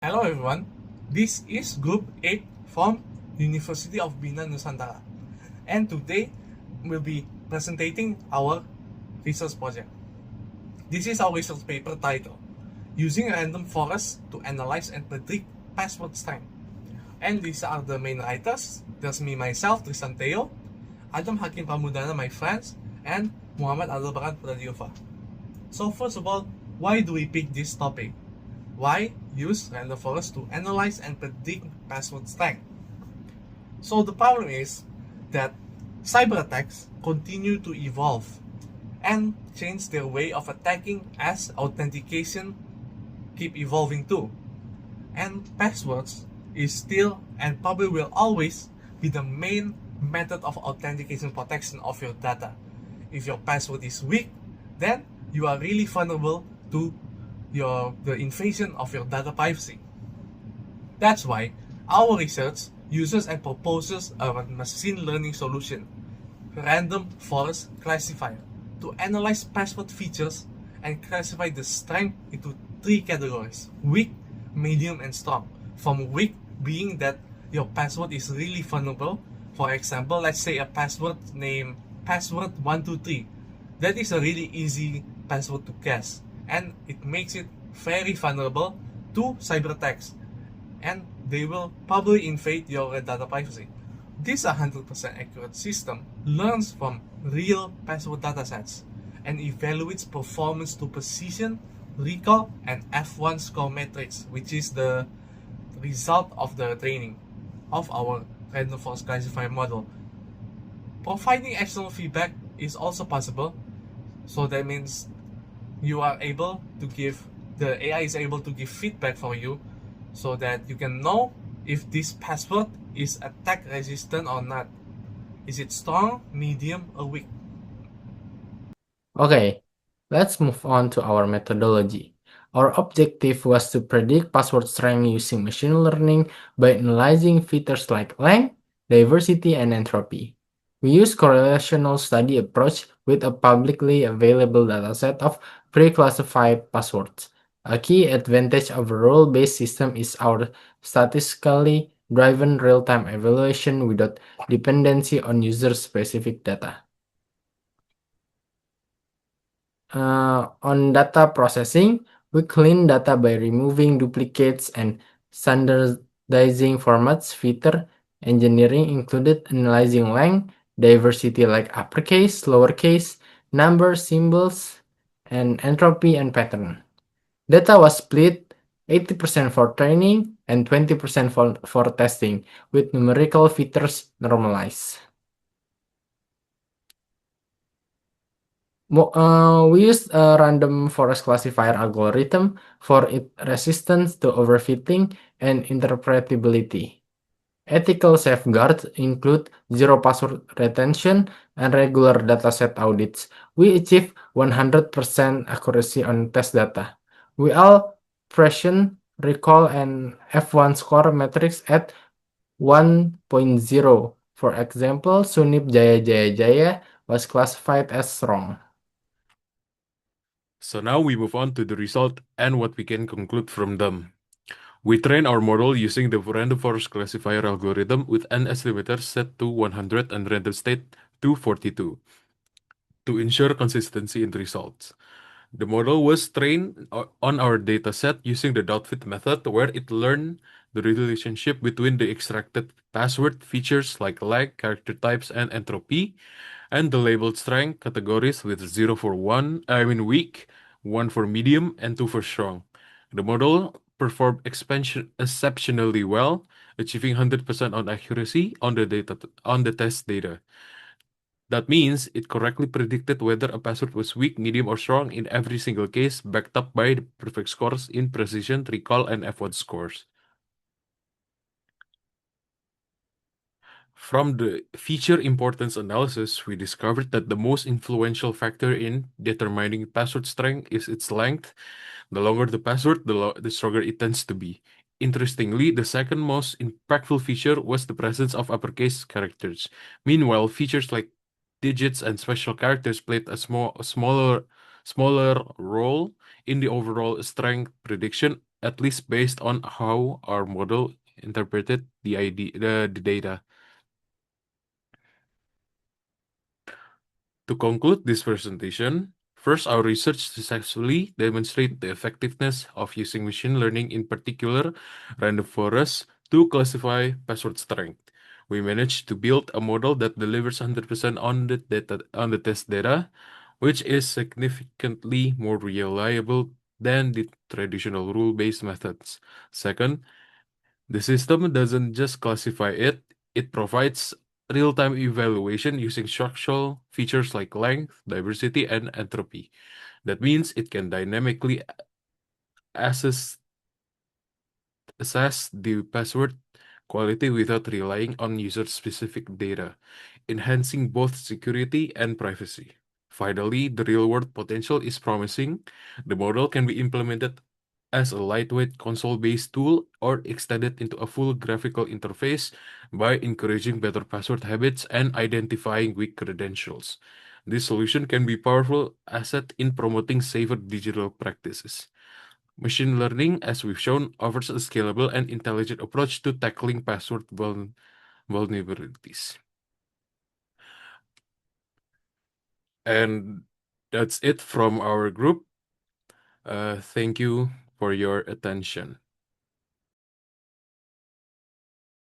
Hello everyone, this is Group 8 from University of Bina Nusantara, and today we'll be presenting our research project. This is our research paper title, Using Random Forests to Analyze and Predict Password Strength. And these are the main writers. There's me myself, Tristan Theo, Adam Hakim Pramudana, my friends, and Muhammad Aldebaran Pradiova. So first of all, why do we pick this topic? Why use random forests to analyze and predict password strength? So the problem is that cyber attacks continue to evolve and change their way of attacking as authentication keep evolving too. And passwords is still and probably will always be the main method of authentication protection of your data. If your password is weak, then you are really vulnerable to the invasion of your data privacy. That's why our research uses and proposes a machine learning solution, Random Forest Classifier, to analyze password features and classify the strength into three categories: weak, medium, and strong. From weak being that your password is really vulnerable. For example, let's say a password named password123. That is a really easy password to guess, and it makes it very vulnerable to cyber attacks, and they will probably invade your data privacy. This 100% accurate system learns from real password datasets and evaluates performance to precision, recall, and F1 score metrics, which is the result of the training of our random forest classifier model. Providing external feedback is also possible, so that means you are able to give the AI is able to give feedback for you so that you can know if this password is attack resistant or not. Is it strong, medium, or weak? Okay, let's move on to our methodology. Our objective was to predict password strength using machine learning by analyzing features like length, diversity, and entropy. We use correlational study approach with a publicly available dataset of pre-classified passwords. A key advantage of a rule-based system is our statistically driven real-time evaluation without dependency on user-specific data. On data processing, we clean data by removing duplicates and standardizing formats. Feature engineering included analyzing length, diversity like uppercase, lowercase, numbers, symbols, and entropy and pattern. Data was split 80% for training and 20% for testing, with numerical features normalized. We used a random forest classifier algorithm for its resistance to overfitting and interpretability. Ethical safeguards include zero password retention and regular dataset audits. We achieve 100% accuracy on test data. We all pression, recall, and F1 score metrics at 1.0. For example, Sunip Jaya Jaya Jaya was classified as strong. So now we move on to the result and what we can conclude from them. We train our model using the random forest classifier algorithm with n estimators set to 100 and random state to 42 to ensure consistency in results. The model was trained on our dataset using the DOTFIT method, where it learned the relationship between the extracted password features like lag, character types, and entropy, and the labeled strength categories with 0 for weak, 1 for medium, and 2 for strong. The model performed exceptionally well, achieving 100% on accuracy on the test data. That means it correctly predicted whether a password was weak, medium, or strong in every single case, backed up by the perfect scores in precision, recall, and F1 scores. From the feature importance analysis, we discovered that the most influential factor in determining password strength is its length. The longer the password, the stronger it tends to be. Interestingly, the second most impactful feature was the presence of uppercase characters. Meanwhile, features like digits and special characters played a smaller role in the overall strength prediction at least based on how our model interpreted the data. To conclude this presentation, first, our research successfully demonstrate the effectiveness of using machine learning, in particular random forests, to classify password strength. We managed to build a model that delivers 100% on the test data, which is significantly more reliable than the traditional rule-based methods. Second, the system doesn't just classify it, it provides real-time evaluation using structural features like length, diversity, and entropy. That means it can dynamically assess the password quality without relying on user-specific data, enhancing both security and privacy. Finally, the real-world potential is promising. The model can be implemented as a lightweight console-based tool or extended into a full graphical interface by encouraging better password habits and identifying weak credentials. This solution can be a powerful asset in promoting safer digital practices. Machine learning, as we've shown, offers a scalable and intelligent approach to tackling password vulnerabilities. And that's it from our group. Thank you for your attention.